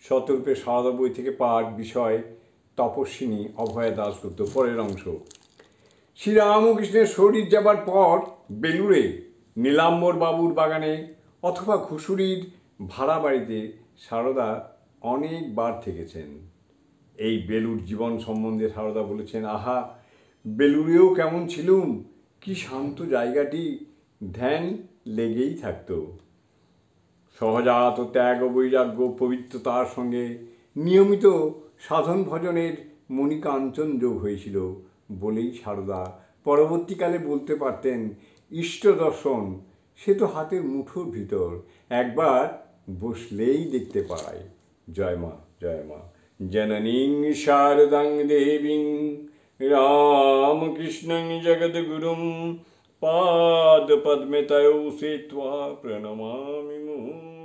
শতরূপে সারদা বই থেকে পাঠ, বিষয় তপস্বিনী অভয়া দাশগুপ্ত। পরের অংশ। শ্রীরামকৃষ্ণের শরীর যাবার পর বেলুড়ে নীলাম্বর বাবুর বাগানে অথবা ঘুষুরির ভাড়া বাড়িতে সারদা অনেকবার থেকেছেন। এই বেলুড় জীবন সম্বন্ধে সারদা বলেছেন, আহা, বেলুড়েও কেমন ছিলুম, কি শান্ত জায়গাটি, ধ্যান লেগেই থাকত। সহজাত ত্যাগ ও বৈরাগ্য পবিত্রতার সঙ্গে নিয়মিত সাধন ভজনের মণিকাঞ্চন যোগ হয়েছিল বলেই সারদা পরবর্তীকালে বলতে পারতেন, ইষ্ট দর্শন সে তো হাতের মুঠোর ভিতর, একবার বসলেই দেখতে পায়। জয় মা, জয় মা। জননীং শারদাং দেবীং রামকৃষ্ণং জগদ্গুরুং পাদ পদ্মে তয়ৌ সেত্বা প্রণমামি মুহুর্মুহুঃ।